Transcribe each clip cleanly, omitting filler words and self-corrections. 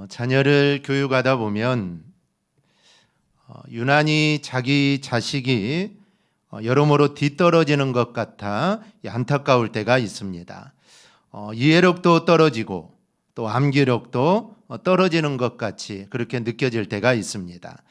자녀를 교육하다 보면 유난히 자기 자식이 여러모로 뒤떨어지는 것 같아 안타까울 때가 있습니다. 이해력도 떨어지고 또 암기력도 떨어지는 것 같이 그렇게 느껴질 때가 있습니다.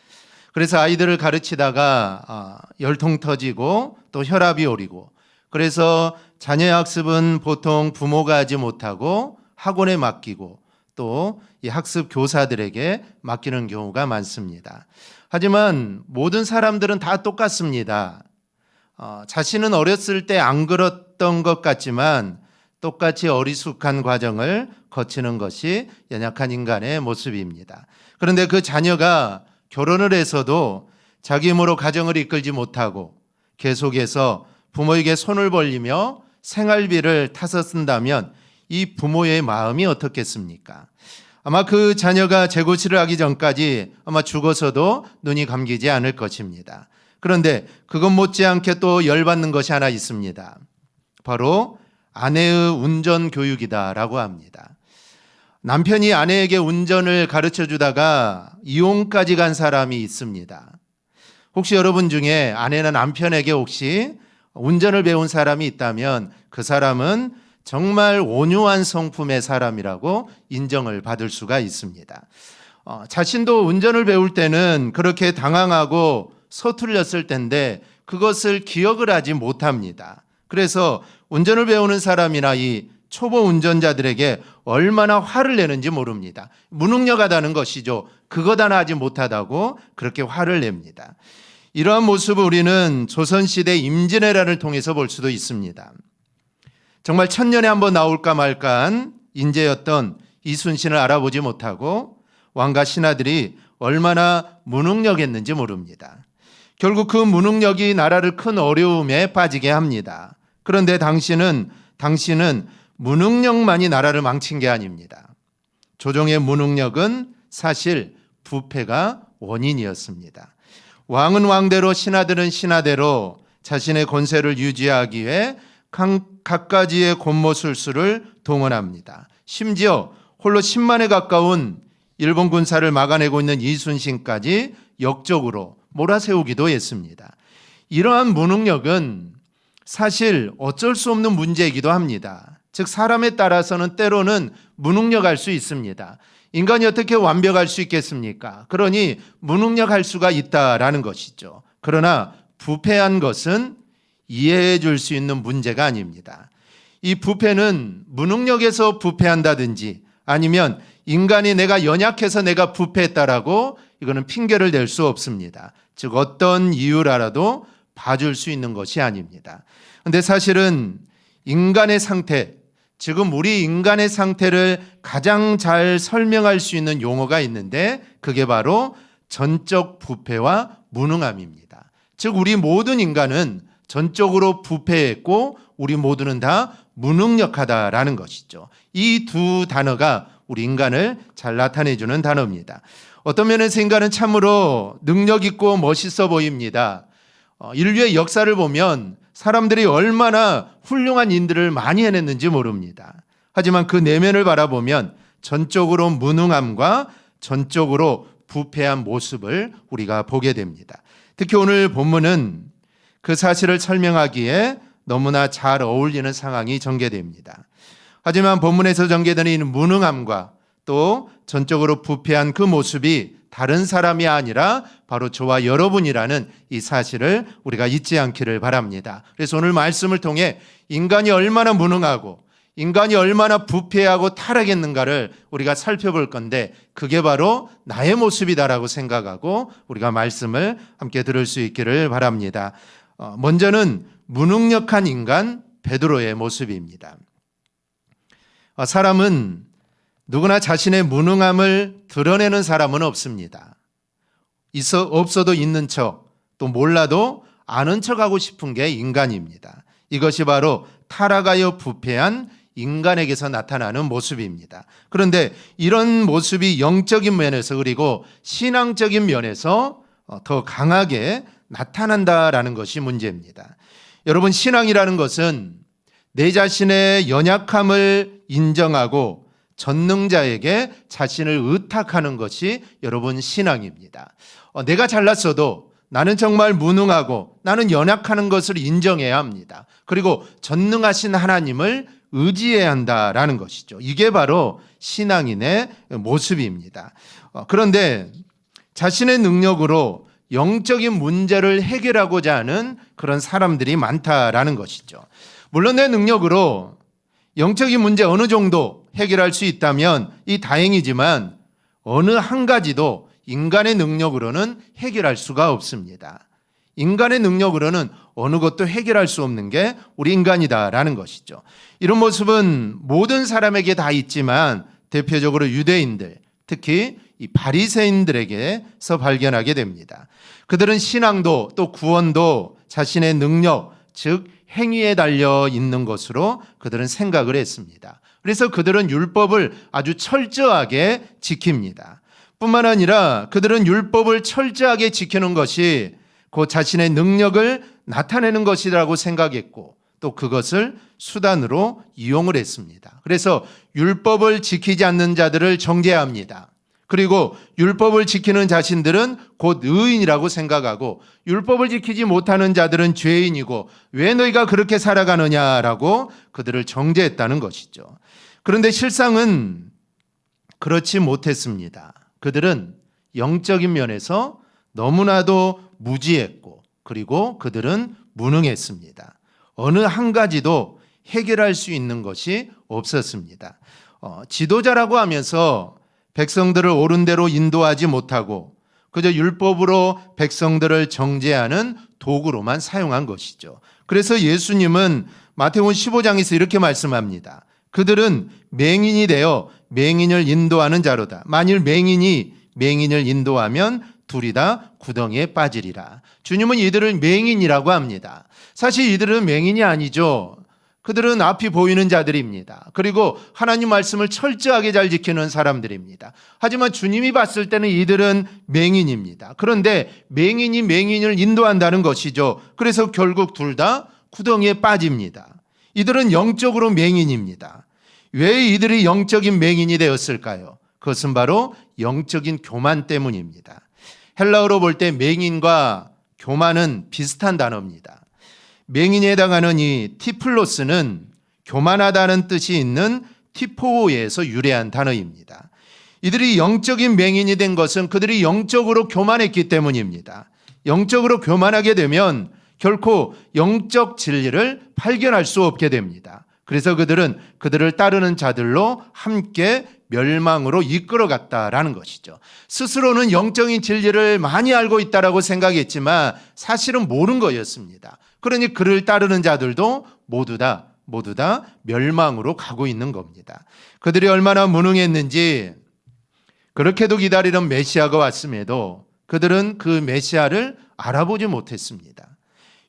그래서 아이들을 가르치다가 열통 터지고 또 혈압이 오르고, 그래서 자녀 학습은 보통 부모가 하지 못하고 학원에 맡기고 또 이 학습 교사들에게 맡기는 경우가 많습니다. 하지만 모든 사람들은 다 똑같습니다. 자신은 어렸을 때 안 그랬던 것 같지만 똑같이 어리숙한 과정을 거치는 것이 연약한 인간의 모습입니다. 그런데 그 자녀가 결혼을 해서도 자기 힘으로 가정을 이끌지 못하고 계속해서 부모에게 손을 벌리며 생활비를 타서 쓴다면 이 부모의 마음이 어떻겠습니까? 아마 그 자녀가 재고치를 하기 전까지 아마 죽어서도 눈이 감기지 않을 것입니다. 그런데 그것 못지않게 또 열받는 것이 하나 있습니다. 바로 아내의 운전 교육이다라고 합니다. 남편이 아내에게 운전을 가르쳐 주다가 이혼까지 간 사람이 있습니다. 혹시 여러분 중에 아내나 남편에게 혹시 운전을 배운 사람이 있다면 그 사람은 정말 온유한 성품의 사람이라고 인정을 받을 수가 있습니다. 자신도 운전을 배울 때는 그렇게 당황하고 서툴렸을 텐데 그것을 기억을 하지 못합니다. 그래서 운전을 배우는 사람이나 이 초보 운전자들에게 얼마나 화를 내는지 모릅니다. 무능력하다는 것이죠. 그것 하나 하지 못하다고 그렇게 화를 냅니다. 이러한 모습을 우리는 조선시대 임진왜란을 통해서 볼 수도 있습니다. 정말 천년에 한번 나올까 말까한 인재였던 이순신을 알아보지 못하고 왕과 신하들이 얼마나 무능력했는지 모릅니다. 결국 그 무능력이 나라를 큰 어려움에 빠지게 합니다. 그런데 당신은 무능력만이 나라를 망친 게 아닙니다. 조정의 무능력은 사실 부패가 원인이었습니다. 왕은 왕대로 신하들은 신하대로 자신의 권세를 유지하기 위해 갖가지의 권모술수를 동원합니다. 심지어 홀로 10만에 가까운 일본 군사를 막아내고 있는 이순신까지 역적으로 몰아세우기도 했습니다. 이러한 무능력은 사실 어쩔 수 없는 문제이기도 합니다. 즉 사람에 따라서는 때로는 무능력할 수 있습니다. 인간이 어떻게 완벽할 수 있겠습니까? 그러니 무능력할 수가 있다라는 것이죠. 그러나 부패한 것은 이해해 줄 수 있는 문제가 아닙니다. 이 부패는 무능력에서 부패한다든지 아니면 인간이 내가 연약해서 내가 부패했다라고 이거는 핑계를 댈 수 없습니다. 즉 어떤 이유라도 봐줄 수 있는 것이 아닙니다. 그런데 사실은 인간의 상태, 지금 우리 인간의 상태를 가장 잘 설명할 수 있는 용어가 있는데 그게 바로 전적 부패와 무능함입니다. 즉 우리 모든 인간은 전적으로 부패했고 우리 모두는 다 무능력하다라는 것이죠. 이 두 단어가 우리 인간을 잘 나타내주는 단어입니다. 어떤 면에서 인간은 참으로 능력 있고 멋있어 보입니다. 인류의 역사를 보면 사람들이 얼마나 훌륭한 일들을 많이 해냈는지 모릅니다. 하지만 그 내면을 바라보면 전적으로 무능함과 전적으로 부패한 모습을 우리가 보게 됩니다. 특히 오늘 본문은 그 사실을 설명하기에 너무나 잘 어울리는 상황이 전개됩니다. 하지만 본문에서 전개되는 이 무능함과 또 전적으로 부패한 그 모습이 다른 사람이 아니라 바로 저와 여러분이라는 이 사실을 우리가 잊지 않기를 바랍니다. 그래서 오늘 말씀을 통해 인간이 얼마나 무능하고 인간이 얼마나 부패하고 타락했는가를 우리가 살펴볼 건데 그게 바로 나의 모습이다라고 생각하고 우리가 말씀을 함께 들을 수 있기를 바랍니다. 먼저는 무능력한 인간 베드로의 모습입니다. 사람은 누구나 자신의 무능함을 드러내는 사람은 없습니다. 없어도 있는 척, 또 몰라도 아는 척하고 싶은 게 인간입니다. 이것이 바로 타락하여 부패한 인간에게서 나타나는 모습입니다. 그런데 이런 모습이 영적인 면에서 그리고 신앙적인 면에서 더 강하게 나타난다라는 것이 문제입니다. 여러분, 신앙이라는 것은 내 자신의 연약함을 인정하고 전능자에게 자신을 의탁하는 것이 여러분 신앙입니다. 내가 잘났어도 나는 정말 무능하고 나는 연약하는 것을 인정해야 합니다. 그리고 전능하신 하나님을 의지해야 한다라는 것이죠. 이게 바로 신앙인의 모습입니다. 그런데 자신의 능력으로 영적인 문제를 해결하고자 하는 그런 사람들이 많다라는 것이죠. 물론 내 능력으로 영적인 문제 어느 정도 해결할 수 있다면 이 다행이지만 어느 한 가지도 인간의 능력으로는 해결할 수가 없습니다. 인간의 능력으로는 어느 것도 해결할 수 없는 게 우리 인간이다라는 것이죠. 이런 모습은 모든 사람에게 다 있지만 대표적으로 유대인들, 특히 이 바리새인들에게서 발견하게 됩니다. 그들은 신앙도 또 구원도 자신의 능력, 즉 행위에 달려 있는 것으로 그들은 생각을 했습니다. 그래서 그들은 율법을 아주 철저하게 지킵니다. 뿐만 아니라 그들은 율법을 철저하게 지키는 것이 그 자신의 능력을 나타내는 것이라고 생각했고 또 그것을 수단으로 이용을 했습니다. 그래서 율법을 지키지 않는 자들을 정죄합니다. 그리고 율법을 지키는 자신들은 곧 의인이라고 생각하고 율법을 지키지 못하는 자들은 죄인이고 왜 너희가 그렇게 살아가느냐라고 그들을 정죄했다는 것이죠. 그런데 실상은 그렇지 못했습니다. 그들은 영적인 면에서 너무나도 무지했고 그리고 그들은 무능했습니다. 어느 한 가지도 해결할 수 있는 것이 없었습니다. 지도자라고 하면서 백성들을 옳은 대로 인도하지 못하고 그저 율법으로 백성들을 정죄하는 도구로만 사용한 것이죠. 그래서 예수님은 마태복음 15장에서 이렇게 말씀합니다. 그들은 맹인이 되어 맹인을 인도하는 자로다. 만일 맹인이 맹인을 인도하면 둘이 다 구덩이에 빠지리라. 주님은 이들을 맹인이라고 합니다. 사실 이들은 맹인이 아니죠. 그들은 앞이 보이는 자들입니다. 그리고 하나님 말씀을 철저하게 잘 지키는 사람들입니다. 하지만 주님이 봤을 때는 이들은 맹인입니다. 그런데 맹인이 맹인을 인도한다는 것이죠. 그래서 결국 둘 다 구덩이에 빠집니다. 이들은 영적으로 맹인입니다. 왜 이들이 영적인 맹인이 되었을까요? 그것은 바로 영적인 교만 때문입니다. 헬라어로 볼 때 맹인과 교만은 비슷한 단어입니다. 맹인에 해당하는 이 티플로스는 교만하다는 뜻이 있는 티포에서 유래한 단어입니다. 이들이 영적인 맹인이 된 것은 그들이 영적으로 교만했기 때문입니다. 영적으로 교만하게 되면 결코 영적 진리를 발견할 수 없게 됩니다. 그래서 그들은 그들을 따르는 자들로 함께 멸망으로 이끌어갔다라는 것이죠. 스스로는 영적인 진리를 많이 알고 있다라고 생각했지만 사실은 모르는 거였습니다. 그러니 그를 따르는 자들도 모두 다 멸망으로 가고 있는 겁니다. 그들이 얼마나 무능했는지 그렇게도 기다리던 메시아가 왔음에도 그들은 그 메시아를 알아보지 못했습니다.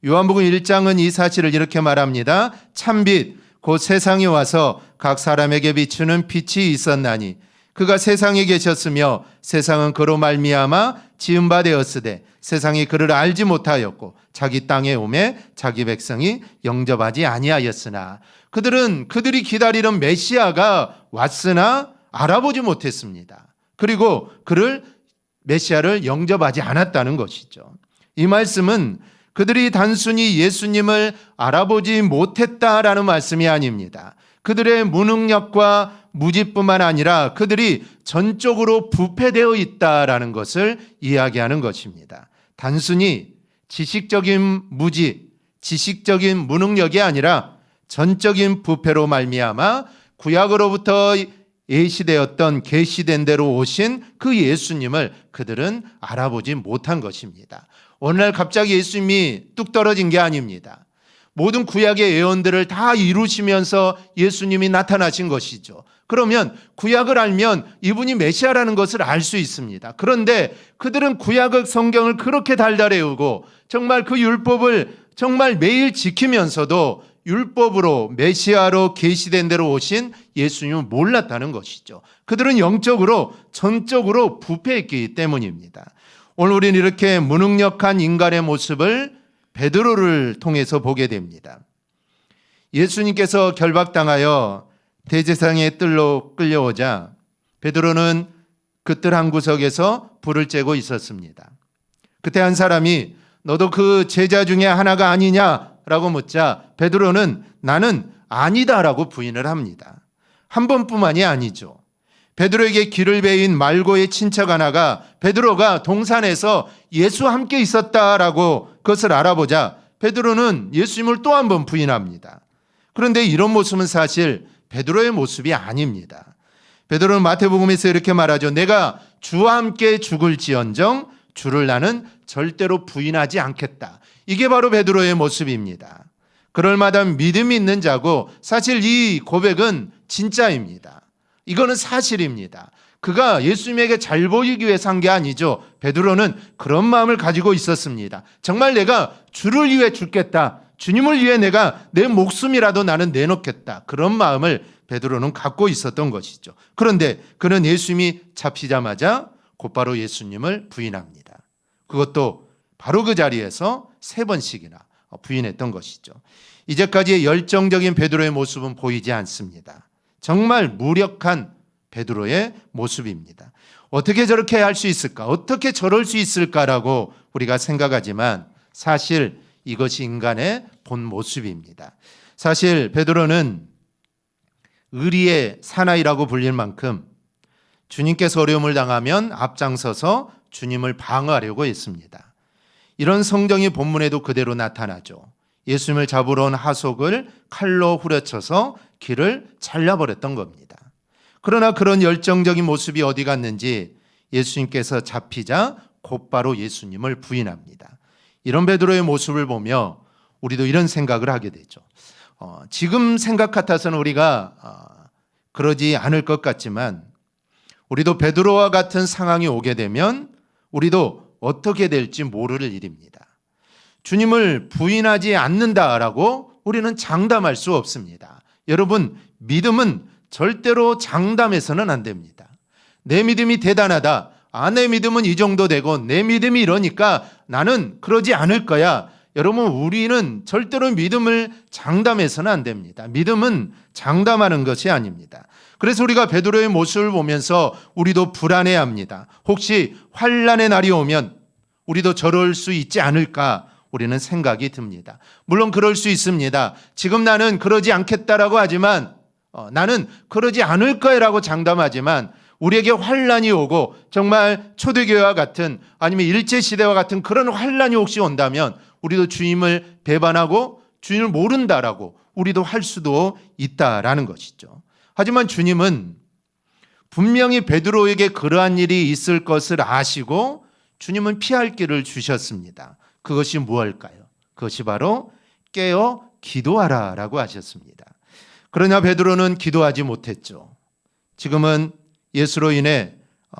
요한복음 1장은 이 사실을 이렇게 말합니다. 참빛 곧 세상에 와서 각 사람에게 비추는 빛이 있었나니 그가 세상에 계셨으며 세상은 그로 말미암아 지은 바 되었으되 세상이 그를 알지 못하였고 자기 땅에 오매 자기 백성이 영접하지 아니하였으나 그들이 기다리던 메시아가 왔으나 알아보지 못했습니다. 그리고 메시아를 영접하지 않았다는 것이죠. 이 말씀은 그들이 단순히 예수님을 알아보지 못했다라는 말씀이 아닙니다. 그들의 무능력과 무지뿐만 아니라 그들이 전적으로 부패되어 있다라는 것을 이야기하는 것입니다. 단순히 지식적인 무지, 지식적인 무능력이 아니라 전적인 부패로 말미암아 구약으로부터 예시되었던 계시된 대로 오신 그 예수님을 그들은 알아보지 못한 것입니다. 어느 날 갑자기 예수님이 뚝 떨어진 게 아닙니다. 모든 구약의 예언들을 다 이루시면서 예수님이 나타나신 것이죠. 그러면 구약을 알면 이분이 메시아라는 것을 알 수 있습니다. 그런데 그들은 구약의 성경을 그렇게 달달해오고 정말 그 율법을 정말 매일 지키면서도 율법으로 메시아로 계시된 대로 오신 예수님을 몰랐다는 것이죠. 그들은 영적으로 전적으로 부패했기 때문입니다. 오늘 우리는 이렇게 무능력한 인간의 모습을 베드로를 통해서 보게 됩니다. 예수님께서 결박당하여 대제사장의 뜰로 끌려오자 베드로는 그 뜰 한 구석에서 불을 쬐고 있었습니다. 그때 한 사람이 너도 그 제자 중에 하나가 아니냐라고 묻자 베드로는 나는 아니다라고 부인을 합니다. 한 번뿐만이 아니죠. 베드로에게 길을 베인 말고의 친척 하나가 베드로가 동산에서 예수와 함께 있었다라고 그것을 알아보자 베드로는 예수님을 또 한 번 부인합니다. 그런데 이런 모습은 사실 베드로의 모습이 아닙니다. 베드로는 마태복음에서 이렇게 말하죠. 내가 주와 함께 죽을지언정 주를 나는 절대로 부인하지 않겠다. 이게 바로 베드로의 모습입니다. 그럴 만한 믿음이 있는 자고 사실 이 고백은 진짜입니다. 이거는 사실입니다. 그가 예수님에게 잘 보이기 위해서 한 게 아니죠. 베드로는 그런 마음을 가지고 있었습니다. 정말 내가 주를 위해 죽겠다. 주님을 위해 내가 내 목숨이라도 나는 내놓겠다. 그런 마음을 베드로는 갖고 있었던 것이죠. 그런데 그는 예수님이 잡히자마자 곧바로 예수님을 부인합니다. 그것도 바로 그 자리에서 3번씩이나 부인했던 것이죠. 이제까지의 열정적인 베드로의 모습은 보이지 않습니다. 정말 무력한 베드로의 모습입니다. 어떻게 저렇게 할 수 있을까? 어떻게 저럴 수 있을까라고 우리가 생각하지만 사실 이것이 인간의 본 모습입니다. 사실 베드로는 의리의 사나이라고 불릴 만큼 주님께서 어려움을 당하면 앞장서서 주님을 방어하려고 했습니다. 이런 성경이 본문에도 그대로 나타나죠. 예수님을 잡으러 온 하속을 칼로 후려쳐서 귀를 잘라버렸던 겁니다. 그러나 그런 열정적인 모습이 어디 갔는지 예수님께서 잡히자 곧바로 예수님을 부인합니다. 이런 베드로의 모습을 보며 우리도 이런 생각을 하게 되죠. 지금 생각 같아서는 우리가 그러지 않을 것 같지만 우리도 베드로와 같은 상황이 오게 되면 우리도 어떻게 될지 모를 일입니다. 주님을 부인하지 않는다라고 우리는 장담할 수 없습니다. 여러분, 믿음은 절대로 장담해서는 안 됩니다. 내 믿음이 대단하다. 내 믿음은 이 정도 되고 내 믿음이 이러니까 나는 그러지 않을 거야. 여러분, 우리는 절대로 믿음을 장담해서는 안 됩니다. 믿음은 장담하는 것이 아닙니다. 그래서 우리가 베드로의 모습을 보면서 우리도 불안해합니다. 혹시 환난의 날이 오면 우리도 저럴 수 있지 않을까 우리는 생각이 듭니다. 물론 그럴 수 있습니다. 지금 나는 그러지 않겠다라고 하지만 나는 그러지 않을 거라고 장담하지만 우리에게 환난이 오고 정말 초대교회와 같은 아니면 일제시대와 같은 그런 환난이 혹시 온다면 우리도 주님을 배반하고 주님을 모른다라고 우리도 할 수도 있다라는 것이죠. 하지만 주님은 분명히 베드로에게 그러한 일이 있을 것을 아시고 주님은 피할 길을 주셨습니다. 그것이 무엇일까요? 그것이 바로 깨어 기도하라라고 하셨습니다. 그러나 베드로는 기도하지 못했죠. 지금은 예수로 인해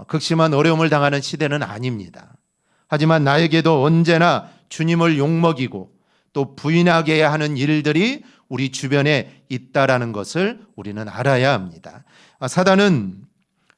극심한 어려움을 당하는 시대는 아닙니다. 하지만 나에게도 언제나 주님을 욕먹이고 또 부인하게 하는 일들이 우리 주변에 있다라는 것을 우리는 알아야 합니다. 사단은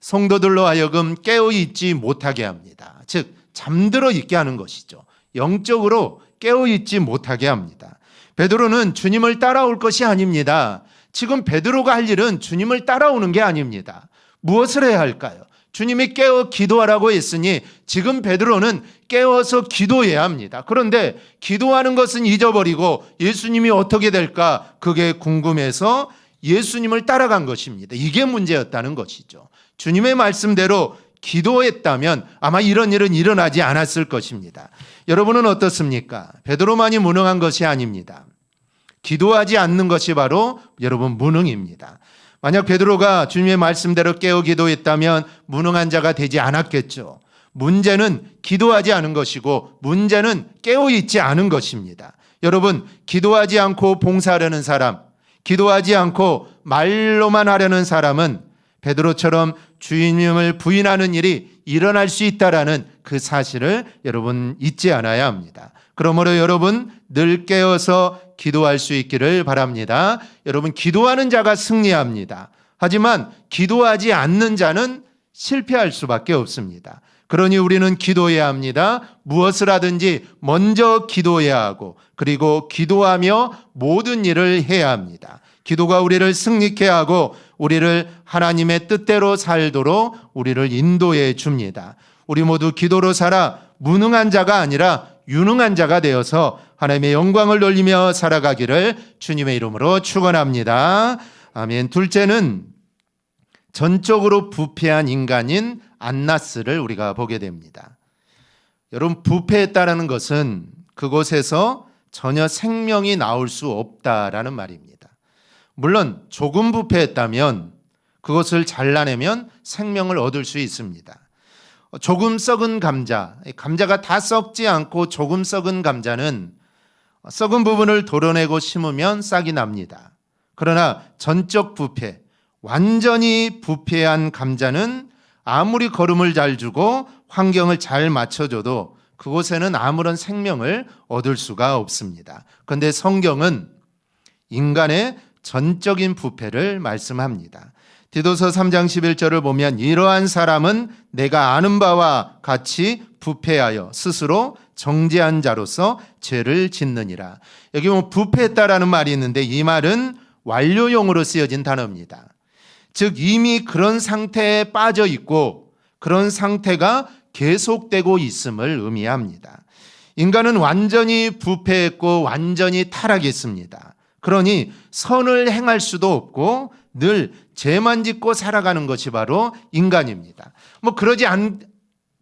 성도들로 하여금 깨어 있지 못하게 합니다. 즉 잠들어 있게 하는 것이죠. 영적으로 깨어 있지 못하게 합니다. 베드로는 주님을 따라올 것이 아닙니다. 지금 베드로가 할 일은 주님을 따라오는 게 아닙니다. 무엇을 해야 할까요? 주님이 깨어 기도하라고 했으니 지금 베드로는 깨어서 기도해야 합니다. 그런데 기도하는 것은 잊어버리고 예수님이 어떻게 될까? 그게 궁금해서 예수님을 따라간 것입니다. 이게 문제였다는 것이죠. 주님의 말씀대로 기도했다면 아마 이런 일은 일어나지 않았을 것입니다. 여러분은 어떻습니까? 베드로만이 무능한 것이 아닙니다. 기도하지 않는 것이 바로 여러분 무능입니다. 만약 베드로가 주님의 말씀대로 깨어 기도했다면 무능한 자가 되지 않았겠죠. 문제는 기도하지 않은 것이고 문제는 깨어 있지 않은 것입니다. 여러분, 기도하지 않고 봉사하려는 사람, 기도하지 않고 말로만 하려는 사람은 베드로처럼 주님을 부인하는 일이 일어날 수 있다라는 그 사실을 여러분 잊지 않아야 합니다. 그러므로 여러분 늘 깨어서 기도할 수 있기를 바랍니다. 여러분, 기도하는 자가 승리합니다. 하지만 기도하지 않는 자는 실패할 수밖에 없습니다. 그러니 우리는 기도해야 합니다. 무엇을 하든지 먼저 기도해야 하고 그리고 기도하며 모든 일을 해야 합니다. 기도가 우리를 승리케 하고 우리를 하나님의 뜻대로 살도록 우리를 인도해 줍니다. 우리 모두 기도로 살아 무능한 자가 아니라 유능한 자가 되어서 하나님의 영광을 돌리며 살아가기를 주님의 이름으로 축원합니다. 아멘. 둘째는 전적으로 부패한 인간인 안나스를 우리가 보게 됩니다. 여러분, 부패했다라는 것은 그곳에서 전혀 생명이 나올 수 없다라는 말입니다. 물론 조금 부패했다면 그것을 잘라내면 생명을 얻을 수 있습니다. 조금 썩은 감자가 다 썩지 않고 조금 썩은 감자는 썩은 부분을 도려내고 심으면 싹이 납니다. 그러나 전적 부패, 완전히 부패한 감자는 아무리 거름을 잘 주고 환경을 잘 맞춰줘도 그곳에는 아무런 생명을 얻을 수가 없습니다. 그런데 성경은 인간의 전적인 부패를 말씀합니다. 디도서 3장 11절을 보면 이러한 사람은 내가 아는 바와 같이 부패하여 스스로 정죄한 자로서 죄를 짓느니라. 여기 보면 부패했다라는 말이 있는데 이 말은 완료용으로 쓰여진 단어입니다. 즉 이미 그런 상태에 빠져 있고 그런 상태가 계속되고 있음을 의미합니다. 인간은 완전히 부패했고 완전히 타락했습니다. 그러니 선을 행할 수도 없고 늘 죄만 짓고 살아가는 것이 바로 인간입니다.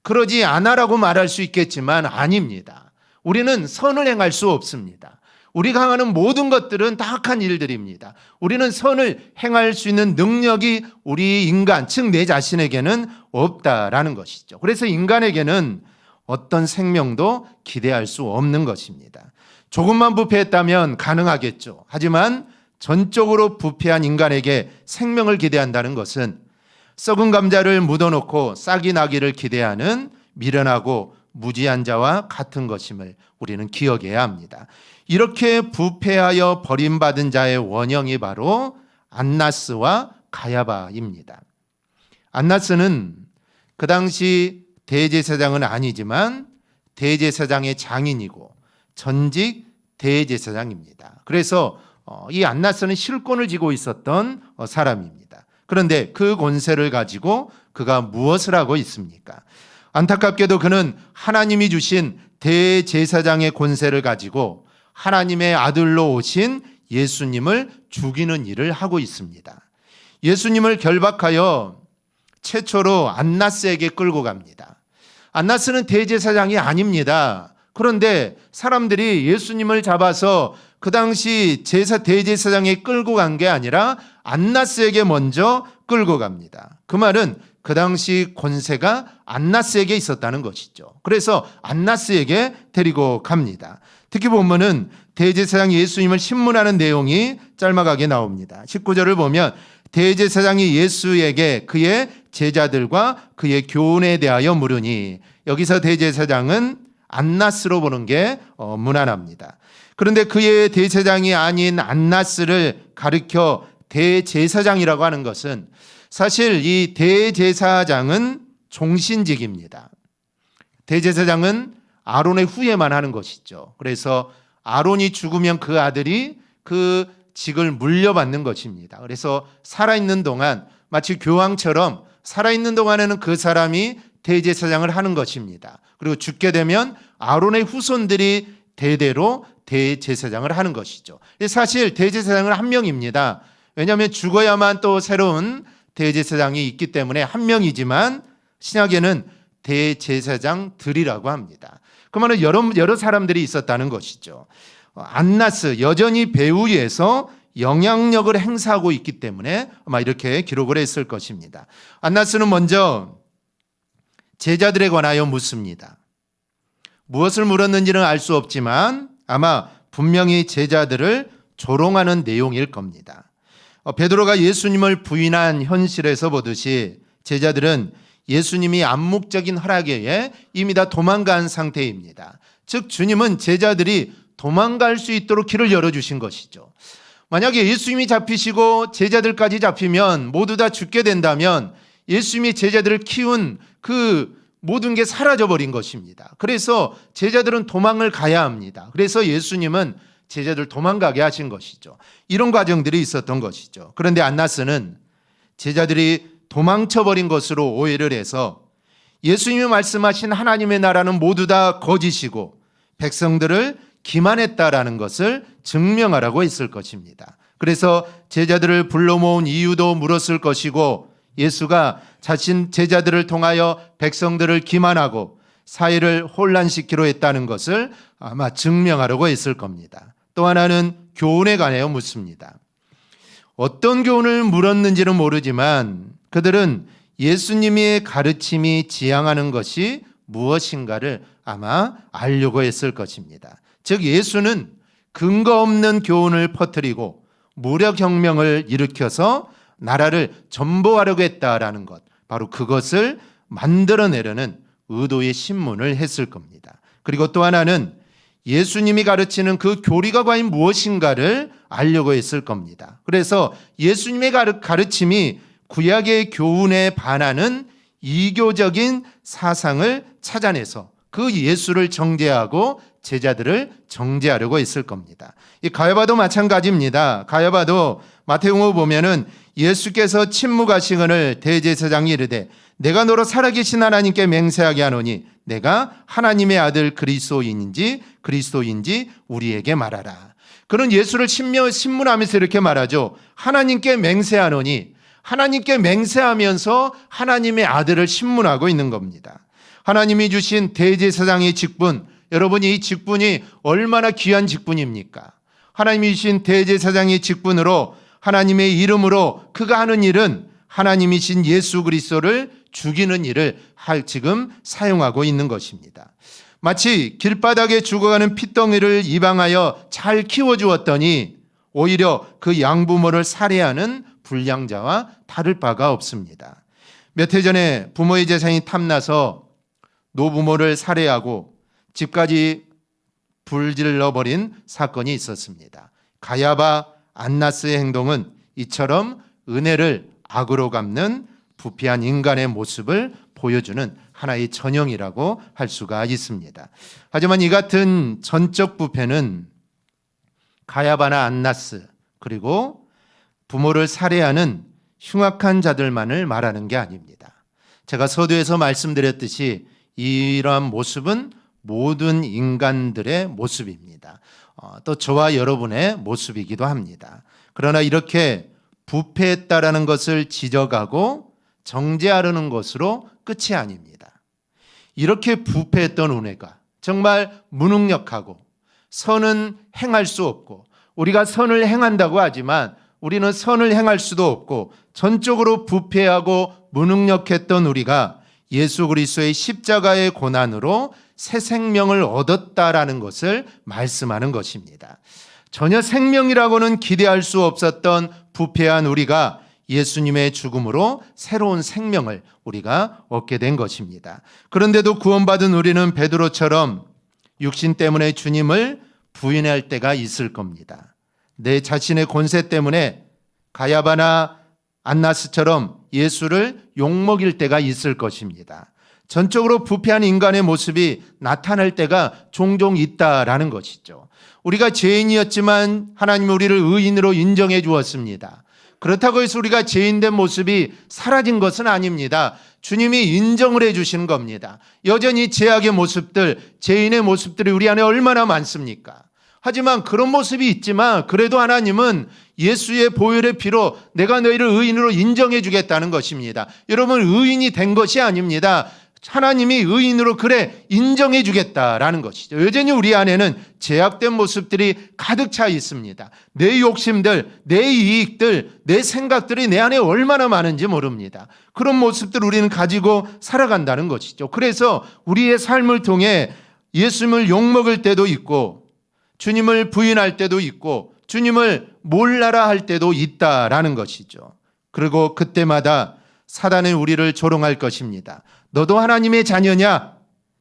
그러지 않아라고 말할 수 있겠지만 아닙니다. 우리는 선을 행할 수 없습니다. 우리가 하는 모든 것들은 다 악한 일들입니다. 우리는 선을 행할 수 있는 능력이 우리 인간, 즉 내 자신에게는 없다라는 것이죠. 그래서 인간에게는 어떤 생명도 기대할 수 없는 것입니다. 조금만 부패했다면 가능하겠죠. 하지만 전적으로 부패한 인간에게 생명을 기대한다는 것은 썩은 감자를 묻어놓고 싹이 나기를 기대하는 미련하고 무지한 자와 같은 것임을 우리는 기억해야 합니다. 이렇게 부패하여 버림받은 자의 원형이 바로 안나스와 가야바입니다. 안나스는 그 당시 대제사장은 아니지만 대제사장의 장인이고 전직 대제사장입니다. 그래서 이 안나스는 실권을 쥐고 있었던 사람입니다. 그런데 그 권세를 가지고 그가 무엇을 하고 있습니까? 안타깝게도 그는 하나님이 주신 대제사장의 권세를 가지고 하나님의 아들로 오신 예수님을 죽이는 일을 하고 있습니다. 예수님을 결박하여 최초로 안나스에게 끌고 갑니다. 안나스는 대제사장이 아닙니다. 그런데 사람들이 예수님을 잡아서 그 당시 대제사장에 끌고 간 게 아니라 안나스에게 먼저 끌고 갑니다. 그 말은 그 당시 권세가 안나스에게 있었다는 것이죠. 그래서 안나스에게 데리고 갑니다. 특히 보면은 대제사장이 예수님을 신문하는 내용이 짤막하게 나옵니다. 19절을 보면 대제사장이 예수에게 그의 제자들과 그의 교훈에 대하여 물으니, 여기서 대제사장은 안나스로 보는 게 무난합니다. 그런데 그의 대제사장이 아닌 안나스를 가리켜 대제사장이라고 하는 것은 사실 이 대제사장은 종신직입니다. 대제사장은 아론의 후예만 하는 것이죠. 그래서 아론이 죽으면 그 아들이 그 직을 물려받는 것입니다. 그래서 살아있는 동안 마치 교황처럼 살아있는 동안에는 그 사람이 대제사장을 하는 것입니다. 그리고 죽게 되면 아론의 후손들이 대대로 대제사장을 하는 것이죠. 사실 대제사장은 한 명입니다. 왜냐하면 죽어야만 또 새로운 대제사장이 있기 때문에 한 명이지만 신약에는 대제사장들이라고 합니다. 그 말은 여러 사람들이 있었다는 것이죠. 안나스 여전히 배후에서 영향력을 행사하고 있기 때문에 아마 이렇게 기록을 했을 것입니다. 안나스는 먼저 제자들에 관하여 묻습니다. 무엇을 물었는지는 알 수 없지만 아마 분명히 제자들을 조롱하는 내용일 겁니다. 베드로가 예수님을 부인한 현실에서 보듯이 제자들은 예수님이 암묵적인 허락에 의해 이미 다 도망간 상태입니다. 즉 주님은 제자들이 도망갈 수 있도록 길을 열어주신 것이죠. 만약에 예수님이 잡히시고 제자들까지 잡히면 모두 다 죽게 된다면 예수님이 제자들을 키운 그 모든 게 사라져버린 것입니다. 그래서 제자들은 도망을 가야 합니다. 그래서 예수님은 제자들 도망가게 하신 것이죠. 이런 과정들이 있었던 것이죠. 그런데 안나스는 제자들이 도망쳐버린 것으로 오해를 해서 예수님이 말씀하신 하나님의 나라는 모두 다 거짓이고 백성들을 기만했다라는 것을 증명하라고 했을 것입니다. 그래서 제자들을 불러 모은 이유도 물었을 것이고 예수가 자신 제자들을 통하여 백성들을 기만하고 사회를 혼란시키려 했다는 것을 아마 증명하려고 했을 겁니다. 또 하나는 교훈에 관하여 묻습니다. 어떤 교훈을 물었는지는 모르지만 그들은 예수님의 가르침이 지향하는 것이 무엇인가를 아마 알려고 했을 것입니다. 즉 예수는 근거 없는 교훈을 퍼뜨리고 무력혁명을 일으켜서 나라를 전보하려고 했다라는 것, 바로 그것을 만들어내려는 의도의 신문을 했을 겁니다. 그리고 또 하나는 예수님이 가르치는 그 교리가 과연 무엇인가를 알려고 했을 겁니다. 그래서 예수님의 가르침이 구약의 교훈에 반하는 이교적인 사상을 찾아내서 그 예수를 정죄하고 제자들을 정죄하려고 했을 겁니다. 이 가야바도 마찬가지입니다. 가야바도 마태복음 보면은 예수께서 침묵하시거늘 대제사장이 이르되 내가 너로 살아계신 하나님께 맹세하게 하노니 내가 하나님의 아들 그리스도인지 우리에게 말하라. 그는 예수를 신문하면서 이렇게 말하죠. 하나님께 맹세하노니, 하나님께 맹세하면서 하나님의 아들을 신문하고 있는 겁니다. 하나님이 주신 대제사장의 직분, 여러분 이 직분이 얼마나 귀한 직분입니까? 하나님이 주신 대제사장의 직분으로 하나님의 이름으로 그가 하는 일은 하나님이신 예수 그리스도를 죽이는 일을 지금 사용하고 있는 것입니다. 마치 길바닥에 죽어가는 핏덩이를 입양하여 잘 키워주었더니 오히려 그 양부모를 살해하는 불량자와 다를 바가 없습니다. 몇 해 전에 부모의 재산이 탐나서 노부모를 살해하고 집까지 불질러버린 사건이 있었습니다. 가야바 안나스의 행동은 이처럼 은혜를 악으로 갚는 부패한 인간의 모습을 보여주는 하나의 전형이라고 할 수가 있습니다. 하지만 이 같은 전적 부패는 가야바나 안나스 그리고 부모를 살해하는 흉악한 자들만을 말하는 게 아닙니다. 제가 서두에서 말씀드렸듯이 이러한 모습은 모든 인간들의 모습입니다. 또 저와 여러분의 모습이기도 합니다. 그러나 이렇게 부패했다라는 것을 지적하고 정죄하려는 것으로 끝이 아닙니다. 이렇게 부패했던 은혜가 정말 무능력하고 선은 행할 수 없고 우리가 선을 행한다고 하지만 우리는 선을 행할 수도 없고 전적으로 부패하고 무능력했던 우리가 예수 그리스도의 십자가의 고난으로 새 생명을 얻었다라는 것을 말씀하는 것입니다. 전혀 생명이라고는 기대할 수 없었던 부패한 우리가 예수님의 죽음으로 새로운 생명을 우리가 얻게 된 것입니다. 그런데도 구원받은 우리는 베드로처럼 육신 때문에 주님을 부인할 때가 있을 겁니다. 내 자신의 권세 때문에 가야바나 안나스처럼 예수를 욕먹일 때가 있을 것입니다. 전적으로 부패한 인간의 모습이 나타날 때가 종종 있다라는 것이죠. 우리가 죄인이었지만 하나님이 우리를 의인으로 인정해 주었습니다. 그렇다고 해서 우리가 죄인된 모습이 사라진 것은 아닙니다. 주님이 인정을 해 주시는 겁니다. 여전히 죄악의 모습들, 죄인의 모습들이 우리 안에 얼마나 많습니까? 하지만 그런 모습이 있지만 그래도 하나님은 예수의 보혈의 피로 내가 너희를 의인으로 인정해 주겠다는 것입니다. 여러분 의인이 된 것이 아닙니다. 하나님이 의인으로 그래 인정해 주겠다라는 것이죠. 여전히 우리 안에는 죄악된 모습들이 가득 차 있습니다. 내 욕심들, 내 이익들, 내 생각들이 내 안에 얼마나 많은지 모릅니다. 그런 모습들을 우리는 가지고 살아간다는 것이죠. 그래서 우리의 삶을 통해 예수님을 욕먹을 때도 있고 주님을 부인할 때도 있고 주님을 몰라라 할 때도 있다라는 것이죠. 그리고 그때마다 사단은 우리를 조롱할 것입니다. 너도 하나님의 자녀냐?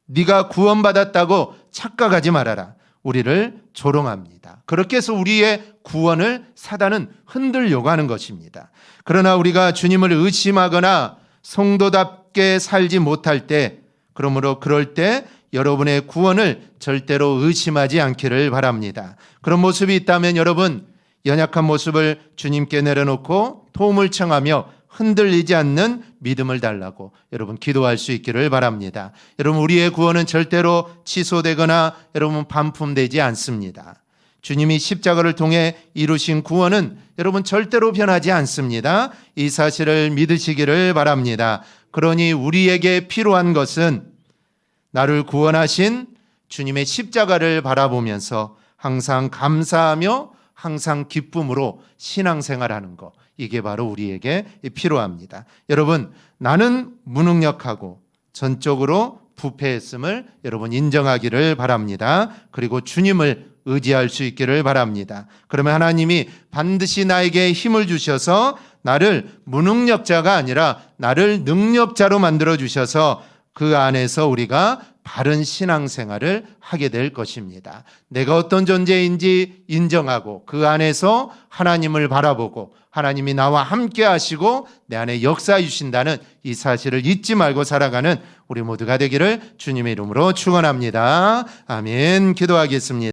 네가 구원받았다고 착각하지 말아라. 우리를 조롱합니다. 그렇게 해서 우리의 구원을 사단은 흔들려고 하는 것입니다. 그러나 우리가 주님을 의심하거나 성도답게 살지 못할 때, 그러므로 그럴 때 여러분의 구원을 절대로 의심하지 않기를 바랍니다. 그런 모습이 있다면 여러분, 연약한 모습을 주님께 내려놓고 도움을 청하며 흔들리지 않는 믿음을 달라고 여러분 기도할 수 있기를 바랍니다. 여러분, 우리의 구원은 절대로 취소되거나 여러분 반품되지 않습니다. 주님이 십자가를 통해 이루신 구원은 여러분 절대로 변하지 않습니다. 이 사실을 믿으시기를 바랍니다. 그러니 우리에게 필요한 것은 나를 구원하신 주님의 십자가를 바라보면서 항상 감사하며 항상 기쁨으로 신앙생활하는 것, 이게 바로 우리에게 필요합니다. 여러분, 나는 무능력하고 전적으로 부패했음을 여러분 인정하기를 바랍니다. 그리고 주님을 의지할 수 있기를 바랍니다. 그러면 하나님이 반드시 나에게 힘을 주셔서 나를 무능력자가 아니라 나를 능력자로 만들어 주셔서 그 안에서 우리가 바른 신앙생활을 하게 될 것입니다. 내가 어떤 존재인지 인정하고 그 안에서 하나님을 바라보고 하나님이 나와 함께 하시고 내 안에 역사해 주신다는 이 사실을 잊지 말고 살아가는 우리 모두가 되기를 주님의 이름으로 축원합니다. 아멘. 기도하겠습니다.